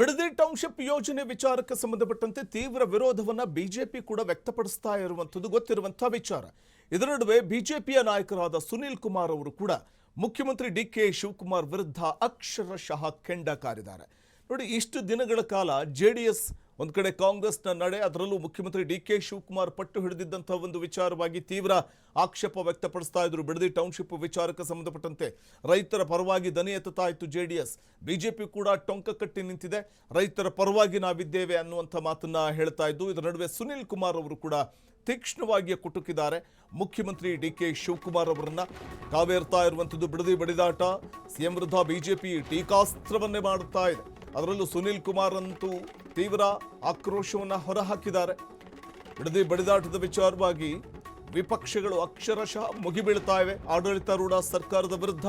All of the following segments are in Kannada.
ಬಿಡದಿ ಟೌನ್ಶಿಪ್ ಯೋಜನೆ ವಿಚಾರಕ್ಕೆ ಸಂಬಂಧಪಟ್ಟಂತೆ ತೀವ್ರ ವಿರೋಧವನ್ನ ಬಿಜೆಪಿ ಕೂಡ ವ್ಯಕ್ತಪಡಿಸ್ತಾ ಇರುವಂತದ್ದು ಗೊತ್ತಿರುವಂತಹ ವಿಚಾರ. ಇದರ ನಡುವೆ ಬಿಜೆಪಿಯ ನಾಯಕರಾದ ಸುನೀಲ್ ಕುಮಾರ್ ಅವರು ಕೂಡ ಮುಖ್ಯಮಂತ್ರಿ ಡಿಕೆ ಶಿವಕುಮಾರ್ ವಿರುದ್ಧ ಅಕ್ಷರಶಃ ಕೆಂಡ ಕಾರಿದ್ದಾರೆ. ನೋಡಿ, ಇಷ್ಟು ದಿನಗಳ ಕಾಲ ಜೆಡಿಎಸ್ ಒಂದು ಕಡೆ ಕಾಂಗ್ರೆಸ್ನ ನಡೆ, ಅದರಲ್ಲೂ ಮುಖ್ಯಮಂತ್ರಿ ಡಿಕೆ ಶಿವಕುಮಾರ್ ಪಟ್ಟು ಹಿಡಿದಿದ್ದಂತಹ ಒಂದು ವಿಚಾರವಾಗಿ ತೀವ್ರ ಆಕ್ಷೇಪ ವ್ಯಕ್ತಪಡಿಸ್ತಾ ಇದ್ರು. ಬಿಡದಿ ಟೌನ್ಶಿಪ್ ವಿಚಾರಕ್ಕೆ ಸಂಬಂಧಪಟ್ಟಂತೆ ರೈತರ ಪರವಾಗಿ ದನಿ ಎತ್ತುತ್ತಾ ಇತ್ತು ಜೆಡಿಎಸ್. ಬಿಜೆಪಿ ಕೂಡ ಟೊಂಕ ಕಟ್ಟಿ ನಿಂತಿದೆ, ರೈತರ ಪರವಾಗಿ ನಾವಿದ್ದೇವೆ ಅನ್ನುವಂಥ ಮಾತನ್ನ ಹೇಳ್ತಾ ಇದ್ದು. ಇದರ ನಡುವೆ ಸುನೀಲ್ ಕುಮಾರ್ ಅವರು ಕೂಡ ತೀಕ್ಷ್ಣವಾಗಿ ಕುಟುಕಿದ್ದಾರೆ ಮುಖ್ಯಮಂತ್ರಿ ಡಿಕೆ ಶಿವಕುಮಾರ್ ಅವರನ್ನ. ಕಾವೇರ್ತಾ ಇರುವಂಥದ್ದು ಬಿಡದಿ ಬಡಿದಾಟ, ಸಿಎಂ ವಿರುದ್ಧ ಬಿಜೆಪಿ ಟೀಕಾಸ್ತ್ರವನ್ನೇ ಮಾಡುತ್ತಾ ಇದೆ. ಅದರಲ್ಲೂ ಸುನೀಲ್ ಕುಮಾರ್ ಅಂತೂ ತೀವ್ರ ಆಕ್ರೋಶವನ್ನು ಹೊರಹಾಕಿದ್ದಾರೆ. ಬಿಡದಿ ಬಡಿದಾಟದ ವಿಚಾರವಾಗಿ ವಿಪಕ್ಷಗಳು ಅಕ್ಷರಶಃ ಮುಗಿಬೀಳ್ತಾ ಇವೆ ಆಡಳಿತಾರೂಢ ಸರ್ಕಾರದ ವಿರುದ್ಧ.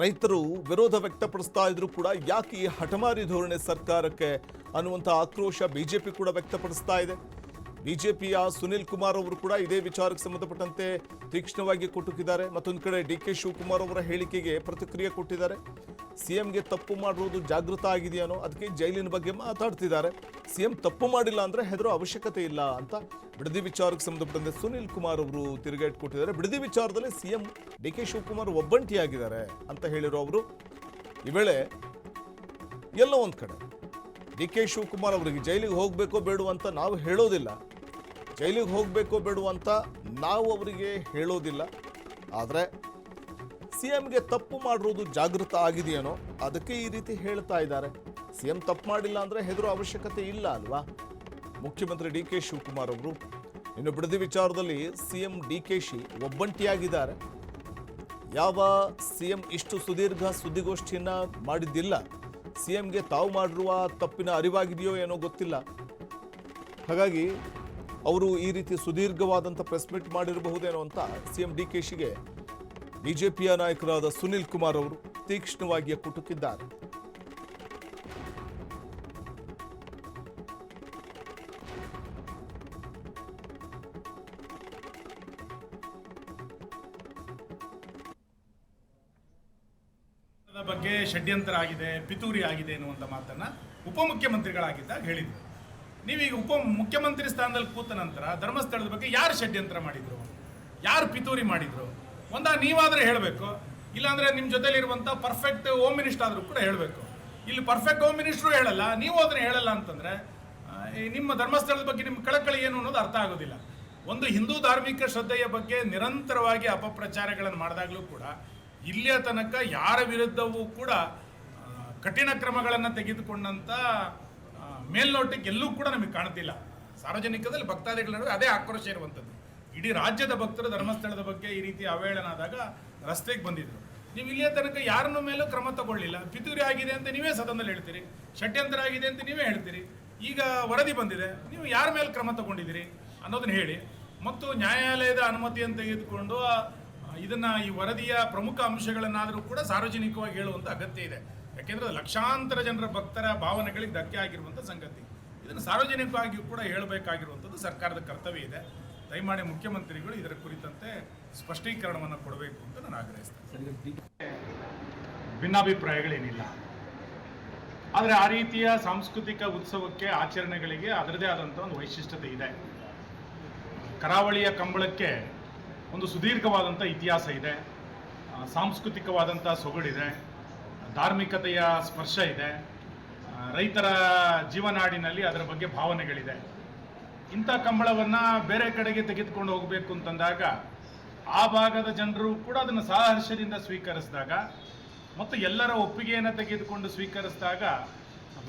ರೈತರು ವಿರೋಧ ವ್ಯಕ್ತಪಡಿಸ್ತಾ ಇದ್ರು ಕೂಡ ಯಾಕೆ ಈ ಹಠಮಾರಿ ಧೋರಣೆ ಸರ್ಕಾರಕ್ಕೆ ಅನ್ನುವಂಥ ಆಕ್ರೋಶ ಬಿಜೆಪಿ ಕೂಡ ವ್ಯಕ್ತಪಡಿಸ್ತಾ ಇದೆ. ಬಿಜೆಪಿಯ ಸುನೀಲ್ ಕುಮಾರ್ ಅವರು ಕೂಡ ಇದೇ ವಿಚಾರಕ್ಕೆ ಸಂಬಂಧಪಟ್ಟಂತೆ ತೀಕ್ಷ್ಣವಾಗಿ ಕುಟುಕಿದ್ದಾರೆ. ಮತ್ತೊಂದು ಕಡೆ ಡಿಕೆ ಶಿವಕುಮಾರ್ ಅವರ ಹೇಳಿಕೆಗೆ ಪ್ರತಿಕ್ರಿಯೆ ಕೊಟ್ಟಿದ್ದಾರೆ. ಸಿಎಂಗೆ ತಪ್ಪು ಮಾಡಿರೋದು ಜಾಗೃತ ಆಗಿದೆಯೇನೋ, ಅದಕ್ಕೆ ಜೈಲಿನ ಬಗ್ಗೆ ಮಾತಾಡ್ತಿದ್ದಾರೆ. ಸಿಎಂ ತಪ್ಪು ಮಾಡಿಲ್ಲ ಅಂದ್ರೆ ಹೆದರೋ ಅವಶ್ಯಕತೆ ಇಲ್ಲ ಅಂತ ಬಿಡದಿ ವಿಚಾರಕ್ಕೆ ಸಂಬಂಧಪಟ್ಟಂತೆ ಸುನೀಲ್ ಕುಮಾರ್ ಅವರು ತಿರುಗೇಟ್ ಕೊಟ್ಟಿದ್ದಾರೆ. ಬಿಡದಿ ವಿಚಾರದಲ್ಲಿ ಸಿಎಂ ಡಿಕೆ ಶಿವಕುಮಾರ್ ಒಬ್ಬಂಟಿಯಾಗಿದ್ದಾರೆ ಅಂತ ಹೇಳಿರೋ ಅವರು ಈ ವೇಳೆ ಎಲ್ಲ ಒಂದ್ ಕಡೆ ಡಿಕೆ ಶಿವಕುಮಾರ್ ಅವರಿಗೆ ಜೈಲಿಗೆ ಹೋಗ್ಬೇಕೋ ಬೇಡ ಅಂತ ನಾವು ಹೇಳೋದಿಲ್ಲ, ಜೈಲಿಗೆ ಹೋಗ್ಬೇಕೋ ಬೇಡ ಅಂತ ನಾವು ಅವರಿಗೆ ಹೇಳೋದಿಲ್ಲ. ಆದರೆ ಸಿಎಂಗೆ ತಪ್ಪು ಮಾಡಿರೋದು ಜಾಗೃತ ಆಗಿದೆಯೇನೋ, ಅದಕ್ಕೆ ಈ ರೀತಿ ಹೇಳ್ತಾ ಇದ್ದಾರೆ. ಸಿಎಂ ತಪ್ಪು ಮಾಡಿಲ್ಲ ಅಂದ್ರೆ ಹೆದರೋ ಅವಶ್ಯಕತೆ ಇಲ್ಲ ಅಲ್ವಾ ಮುಖ್ಯಮಂತ್ರಿ ಡಿಕೆ ಶಿವಕುಮಾರ್ ಅವರು. ಇನ್ನು ಬಿಡದಿ ವಿಚಾರದಲ್ಲಿ ಸಿಎಂ ಡಿಕೆಶಿ ಒಬ್ಬಂಟಿಯಾಗಿದ್ದಾರೆ. ಯಾವ ಸಿಎಂ ಇಷ್ಟು ಸುದೀರ್ಘ ಸುದ್ದಿಗೋಷ್ಠಿಯನ್ನ ಮಾಡಿದ್ದಿಲ್ಲ. ಸಿಎಂಗೆ ತಾವು ಮಾಡಿರುವ ತಪ್ಪಿನ ಅರಿವಾಗಿದೆಯೋ ಏನೋ ಗೊತ್ತಿಲ್ಲ. ಹಾಗಾಗಿ ಅವರು ಈ ರೀತಿ ಸುದೀರ್ಘವಾದಂಥ ಪ್ರೆಸ್ ಮೀಟ್ ಮಾಡಿರಬಹುದೇನೋ ಅಂತ ಸಿಎಂ ಡಿಕೆಶಿಗೆ ಬಿಜೆಪಿಯ ನಾಯಕರಾದ ಸುನೀಲ್ ಕುಮಾರ್ ಅವರು ತೀಕ್ಷ್ಣವಾಗಿ ಕುಟುಕಿದ್ದಾರೆ. ಬಗ್ಗೆ ಷಡ್ಯಂತ್ರ ಆಗಿದೆ, ಪಿತೂರಿ ಆಗಿದೆ ಎನ್ನುವಂಥ ಮಾತನ್ನ ಉಪಮುಖ್ಯಮಂತ್ರಿಗಳಾಗಿದ್ದಾಗ ಹೇಳಿದ್ರು. ನೀವೀಗ ಮುಖ್ಯಮಂತ್ರಿ ಸ್ಥಾನದಲ್ಲಿ ಕೂತ ನಂತರ ಧರ್ಮಸ್ಥಳದ ಬಗ್ಗೆ ಯಾರು ಷಡ್ಯಂತ್ರ ಮಾಡಿದ್ರು, ಯಾರು ಪಿತೂರಿ ಮಾಡಿದ್ರು, ನೀವಾದ್ರೆ ಹೇಳಬೇಕು. ಇಲ್ಲಾಂದ್ರೆ ನಿಮ್ಮ ಜೊತೆಲಿರುವಂಥ ಪರ್ಫೆಕ್ಟ್ ಹೋಮ್ ಮಿನಿಸ್ಟರ್ ಆದರೂ ಕೂಡ ಹೇಳಬೇಕು. ಇಲ್ಲಿ ಪರ್ಫೆಕ್ಟ್ ಹೋಮ್ ಮಿನಿಸ್ಟ್ರು ಹೇಳಲ್ಲ, ನೀವು ಅದನ್ನ ಹೇಳಲ್ಲ ಅಂತಂದ್ರೆ ನಿಮ್ಮ ಧರ್ಮಸ್ಥಳದ ಬಗ್ಗೆ ನಿಮ್ಮ ಕಳಕಳಿ ಏನು ಅನ್ನೋದು ಅರ್ಥ ಆಗೋದಿಲ್ಲ. ಒಂದು ಹಿಂದೂ ಧಾರ್ಮಿಕ ಶ್ರದ್ಧೆಯ ಬಗ್ಗೆ ನಿರಂತರವಾಗಿ ಅಪಪ್ರಚಾರಗಳನ್ನು ಮಾಡಿದಾಗಲೂ ಕೂಡ ಇಲ್ಲಿಯ ತನಕ ಯಾರ ವಿರುದ್ಧವೂ ಕೂಡ ಕಠಿಣ ಕ್ರಮಗಳನ್ನು ತೆಗೆದುಕೊಂಡಂಥ ಮೇಲ್ನೋಟಕ್ಕೆ ಎಲ್ಲೂ ಕೂಡ ನಮಗೆ ಕಾಣ್ತಿಲ್ಲ. ಸಾರ್ವಜನಿಕದಲ್ಲಿ ಭಕ್ತಾದಿಗಳ ನಡುವೆ ಅದೇ ಆಕ್ರೋಶ ಇರುವಂಥದ್ದು. ಇಡೀ ರಾಜ್ಯದ ಭಕ್ತರು ಧರ್ಮಸ್ಥಳದ ಬಗ್ಗೆ ಈ ರೀತಿ ಅವಹೇಳನ ಆದಾಗ ರಸ್ತೆಗೆ ಬಂದಿದ್ರು. ನೀವು ಇಲ್ಲಿಯ ತನಕ ಯಾರನ್ನ ಮೇಲೂ ಕ್ರಮ ತಗೊಳ್ಳಿಲ್ಲ. ಪಿತೂರಿ ಆಗಿದೆ ಅಂತ ನೀವೇ ಸದನದಲ್ಲಿ ಹೇಳ್ತೀರಿ, ಷಡ್ಯಂತ್ರ ಆಗಿದೆ ಅಂತ ನೀವೇ ಹೇಳ್ತೀರಿ. ಈಗ ವರದಿ ಬಂದಿದೆ, ನೀವು ಯಾರ ಮೇಲೆ ಕ್ರಮ ತಗೊಂಡಿದ್ದೀರಿ ಅನ್ನೋದನ್ನ ಹೇಳಿ. ಮತ್ತು ನ್ಯಾಯಾಲಯದ ಅನುಮತಿಯನ್ನು ತೆಗೆದುಕೊಂಡು ಈ ವರದಿಯ ಪ್ರಮುಖ ಅಂಶಗಳನ್ನಾದರೂ ಕೂಡ ಸಾರ್ವಜನಿಕವಾಗಿ ಹೇಳುವಂಥ ಅಗತ್ಯ ಇದೆ. ಯಾಕೆಂದರೆ ಲಕ್ಷಾಂತರ ಜನರ ಭಕ್ತರ ಭಾವನೆಗಳಿಗೆ ಧಕ್ಕೆ ಆಗಿರುವಂಥ ಸಂಗತಿ. ಇದನ್ನು ಸಾರ್ವಜನಿಕವಾಗಿ ಕೂಡ ಹೇಳಬೇಕಾಗಿರುವಂಥದ್ದು ಸರ್ಕಾರದ ಕರ್ತವ್ಯ ಇದೆ. ದಯಮಾಡಿ ಮುಖ್ಯಮಂತ್ರಿಗಳು ಇದರ ಕುರಿತಂತೆ ಸ್ಪಷ್ಟೀಕರಣವನ್ನು ಕೊಡಬೇಕು ಅಂತ ನಾನು ಆಗ್ರಹಿಸ್ತೇನೆ. ಭಿನ್ನಾಭಿಪ್ರಾಯಗಳೇನಿಲ್ಲ, ಆದರೆ ಆ ರೀತಿಯ ಸಾಂಸ್ಕೃತಿಕ ಉತ್ಸವಕ್ಕೆ, ಆಚರಣೆಗಳಿಗೆ ಅದರದೇ ಆದಂಥ ಒಂದು ವೈಶಿಷ್ಟ್ಯತೆ ಇದೆ. ಕರಾವಳಿಯ ಕಂಬಳಕ್ಕೆ ಒಂದು ಸುದೀರ್ಘವಾದಂಥ ಇತಿಹಾಸ ಇದೆ, ಸಾಂಸ್ಕೃತಿಕವಾದಂಥ ಸೊಗಡಿದೆ, ಧಾರ್ಮಿಕತೆಯ ಸ್ಪರ್ಶ ಇದೆ, ರೈತರ ಜೀವನಾಡಿನಲ್ಲಿ ಅದರ ಬಗ್ಗೆ ಭಾವನೆಗಳಿದೆ. ಇಂಥ ಕಂಬಳವನ್ನು ಬೇರೆ ಕಡೆಗೆ ತೆಗೆದುಕೊಂಡು ಹೋಗಬೇಕು ಅಂತಂದಾಗ ಆ ಭಾಗದ ಜನರು ಕೂಡ ಅದನ್ನು ಸಹರ್ಷದಿಂದ ಸ್ವೀಕರಿಸಿದಾಗ ಮತ್ತು ಎಲ್ಲರ ಒಪ್ಪಿಗೆಯನ್ನು ತೆಗೆದುಕೊಂಡು ಸ್ವೀಕರಿಸಿದಾಗ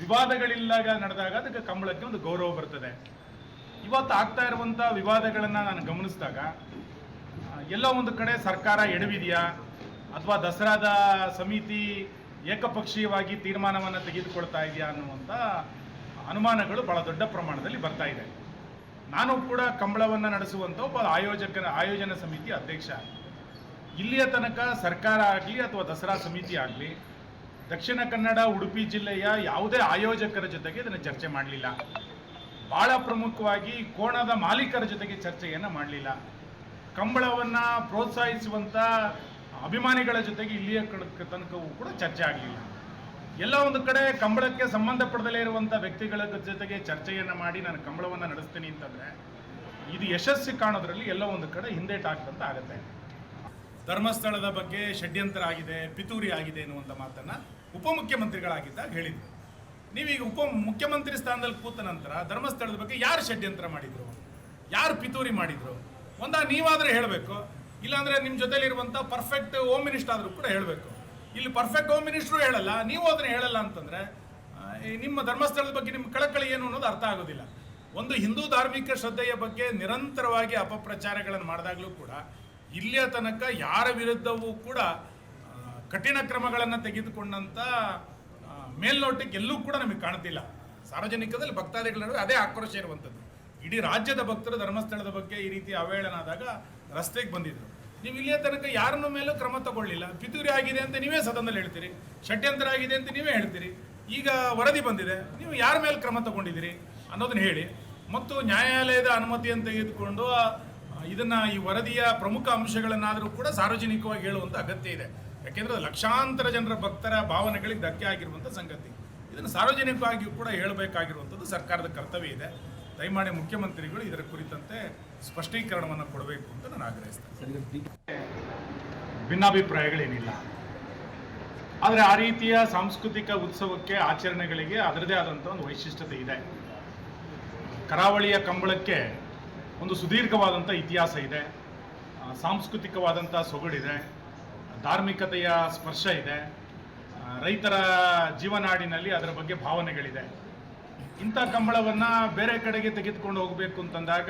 ವಿವಾದಗಳಿಲ್ಲದಾಗ ನಡೆದಾಗ ಅದಕ್ಕೆ ಕಂಬಳಕ್ಕೆ ಒಂದು ಗೌರವ ಬರ್ತದೆ. ಇವತ್ತು ಆಗ್ತಾ ಇರುವಂಥ ವಿವಾದಗಳನ್ನು ನಾನು ಗಮನಿಸಿದಾಗ ಎಲ್ಲ ಒಂದು ಕಡೆ ಸರ್ಕಾರ ಎಡವಿದೆಯಾ ಅಥವಾ ದಸರಾದ ಸಮಿತಿ ಏಕಪಕ್ಷೀಯವಾಗಿ ತೀರ್ಮಾನವನ್ನು ತೆಗೆದುಕೊಳ್ತಾ ಇದೆಯಾ ಅನ್ನುವಂಥ ಅನುಮಾನಗಳು ಬಹಳ ದೊಡ್ಡ ಪ್ರಮಾಣದಲ್ಲಿ ಬರ್ತಾ ಇದೆ. ನಾನು ಕೂಡ ಕಂಬಳವನ್ನು ನಡೆಸುವಂಥ ಒಬ್ಬ ಆಯೋಜನಾ ಸಮಿತಿ ಅಧ್ಯಕ್ಷ. ಇಲ್ಲಿಯ ತನಕ ಸರ್ಕಾರ ಆಗಲಿ ಅಥವಾ ದಸರಾ ಸಮಿತಿ ಆಗಲಿ ದಕ್ಷಿಣ ಕನ್ನಡ ಉಡುಪಿ ಜಿಲ್ಲೆಯ ಯಾವುದೇ ಆಯೋಜಕರ ಜೊತೆಗೆ ಇದನ್ನು ಚರ್ಚೆ ಮಾಡಲಿಲ್ಲ. ಬಹಳ ಪ್ರಮುಖವಾಗಿ ಕೋಣದ ಮಾಲೀಕರ ಜೊತೆಗೆ ಚರ್ಚೆಯನ್ನು ಮಾಡಲಿಲ್ಲ. ಕಂಬಳವನ್ನು ಪ್ರೋತ್ಸಾಹಿಸುವಂಥ ಅಭಿಮಾನಿಗಳ ಜೊತೆಗೆ ಇಲ್ಲಿಯ ತನಕವೂ ಕೂಡ ಚರ್ಚೆ ಆಗಲಿಲ್ಲ. ಎಲ್ಲ ಒಂದು ಕಡೆ ಕಂಬಳಕ್ಕೆ ಸಂಬಂಧಪಡದಲೇ ಇರುವಂಥ ವ್ಯಕ್ತಿಗಳ ಜೊತೆಗೆ ಚರ್ಚೆಯನ್ನು ಮಾಡಿ ನಾನು ಕಂಬಳವನ್ನು ನಡೆಸ್ತೀನಿ ಅಂತಂದರೆ ಇದು ಯಶಸ್ಸು ಕಾಣೋದ್ರಲ್ಲಿ ಎಲ್ಲ ಒಂದು ಕಡೆ ಹಿಂದೇಟಾಗ್ತಂತ ಆಗುತ್ತೆ. ಧರ್ಮಸ್ಥಳದ ಬಗ್ಗೆ ಷಡ್ಯಂತ್ರ ಆಗಿದೆ, ಪಿತೂರಿ ಆಗಿದೆ ಎನ್ನುವಂಥ ಮಾತನ್ನು ಉಪಮುಖ್ಯಮಂತ್ರಿಗಳಾಗಿದ್ದಾಗ ಹೇಳಿದರು. ನೀವೀಗ ಮುಖ್ಯಮಂತ್ರಿ ಸ್ಥಾನದಲ್ಲಿ ಕೂತ ನಂತರ ಧರ್ಮಸ್ಥಳದ ಬಗ್ಗೆ ಯಾರು ಷಡ್ಯಂತ್ರ ಮಾಡಿದರು, ಯಾರು ಪಿತೂರಿ ಮಾಡಿದರು, ನೀವಾದರೆ ಹೇಳಬೇಕು, ಇಲ್ಲಾಂದರೆ ನಿಮ್ಮ ಜೊತೆಲಿರುವಂಥ ಪರ್ಫೆಕ್ಟ್ ಹೋಮ್ ಮಿನಿಸ್ಟರ್ ಆದರೂ ಕೂಡ ಹೇಳಬೇಕು. ಇಲ್ಲಿ ಪರ್ಫೆಕ್ಟ್ ಹೋಮ್ ಮಿನಿಸ್ಟ್ರು ಹೇಳಲ್ಲ, ನೀವು ಅದನ್ನು ಹೇಳಲ್ಲ ಅಂತಂದರೆ ನಿಮ್ಮ ಧರ್ಮಸ್ಥಳದ ಬಗ್ಗೆ ನಿಮ್ಮ ಕಳಕಳಿ ಏನು ಅನ್ನೋದು ಅರ್ಥ ಆಗೋದಿಲ್ಲ. ಒಂದು ಹಿಂದೂ ಧಾರ್ಮಿಕ ಶ್ರದ್ಧೆಯ ಬಗ್ಗೆ ನಿರಂತರವಾಗಿ ಅಪಪ್ರಚಾರಗಳನ್ನು ಮಾಡಿದಾಗಲೂ ಕೂಡ ಇಲ್ಲಿಯ ತನಕ ಯಾರ ವಿರುದ್ಧವೂ ಕೂಡ ಕಠಿಣ ಕ್ರಮಗಳನ್ನು ತೆಗೆದುಕೊಂಡಂಥ ಮೇಲ್ನೋಟಕ್ಕೆ ಎಲ್ಲೂ ಕೂಡ ನಮಗೆ ಕಾಣ್ತಿಲ್ಲ. ಸಾರ್ವಜನಿಕದಲ್ಲಿ ಭಕ್ತಾದಿಗಳ ನಡುವೆ ಅದೇ ಆಕ್ರೋಶ ಇರುವಂಥದ್ದು. ಇಡೀ ರಾಜ್ಯದ ಭಕ್ತರು ಧರ್ಮಸ್ಥಳದ ಬಗ್ಗೆ ಈ ರೀತಿ ಅವಹೇಳನ ಆದಾಗ ರಸ್ತೆಗೆ ಬಂದಿದ್ರು. ನೀವು ಇಲ್ಲಿಯ ತನಕ ಯಾರನ್ನ ಮೇಲೂ ಕ್ರಮ ತಗೊಳ್ಳಿಲ್ಲ. ಪಿತೂರಿ ಆಗಿದೆ ಅಂತ ನೀವೇ ಸದನದಲ್ಲಿ ಹೇಳ್ತೀರಿ, ಷಡ್ಯಂತ್ರ ಆಗಿದೆ ಅಂತ ನೀವೇ ಹೇಳ್ತೀರಿ. ಈಗ ವರದಿ ಬಂದಿದೆ, ನೀವು ಯಾರ ಮೇಲೆ ಕ್ರಮ ತಗೊಂಡಿದ್ದೀರಿ ಅನ್ನೋದನ್ನ ಹೇಳಿ. ಮತ್ತು ನ್ಯಾಯಾಲಯದ ಅನುಮತಿಯನ್ನು ತೆಗೆದುಕೊಂಡು ಈ ವರದಿಯ ಪ್ರಮುಖ ಅಂಶಗಳನ್ನಾದರೂ ಕೂಡ ಸಾರ್ವಜನಿಕವಾಗಿ ಹೇಳುವಂಥ ಅಗತ್ಯ ಇದೆ. ಯಾಕೆಂದರೆ ಲಕ್ಷಾಂತರ ಜನರ ಭಕ್ತರ ಭಾವನೆಗಳಿಗೆ ಧಕ್ಕೆ ಆಗಿರುವಂಥ ಸಂಗತಿ. ಇದನ್ನು ಸಾರ್ವಜನಿಕವಾಗಿಯೂ ಕೂಡ ಹೇಳಬೇಕಾಗಿರುವಂಥದ್ದು ಸರ್ಕಾರದ ಕರ್ತವ್ಯ ಇದೆ. ದಯಮಾಡಿ ಮುಖ್ಯಮಂತ್ರಿಗಳು ಇದರ ಕುರಿತಂತೆ ಸ್ಪಷ್ಟೀಕರಣವನ್ನು ಕೊಡಬೇಕು ಅಂತ ನಾನು ಆಗ್ರಹಿಸ್ತೇನೆ. ಭಿನ್ನಾಭಿಪ್ರಾಯಗಳೇನಿಲ್ಲ, ಆದರೆ ಆ ರೀತಿಯ ಸಾಂಸ್ಕೃತಿಕ ಉತ್ಸವಕ್ಕೆ, ಆಚರಣೆಗಳಿಗೆ ಅದರದೇ ಆದಂಥ ಒಂದು ವೈಶಿಷ್ಟ್ಯತೆ ಇದೆ. ಕರಾವಳಿಯ ಕಂಬಳಕ್ಕೆ ಒಂದು ಸುದೀರ್ಘವಾದಂಥ ಇತಿಹಾಸ ಇದೆ, ಸಾಂಸ್ಕೃತಿಕವಾದಂಥ ಸೊಗಡಿದೆ, ಧಾರ್ಮಿಕತೆಯ ಸ್ಪರ್ಶ ಇದೆ, ರೈತರ ಜೀವನಾಡಿನಲ್ಲಿ ಅದರ ಬಗ್ಗೆ ಭಾವನೆಗಳಿದೆ. ಇಂಥ ಕಂಬಳವನ್ನು ಬೇರೆ ಕಡೆಗೆ ತೆಗೆದುಕೊಂಡು ಹೋಗಬೇಕು ಅಂತಂದಾಗ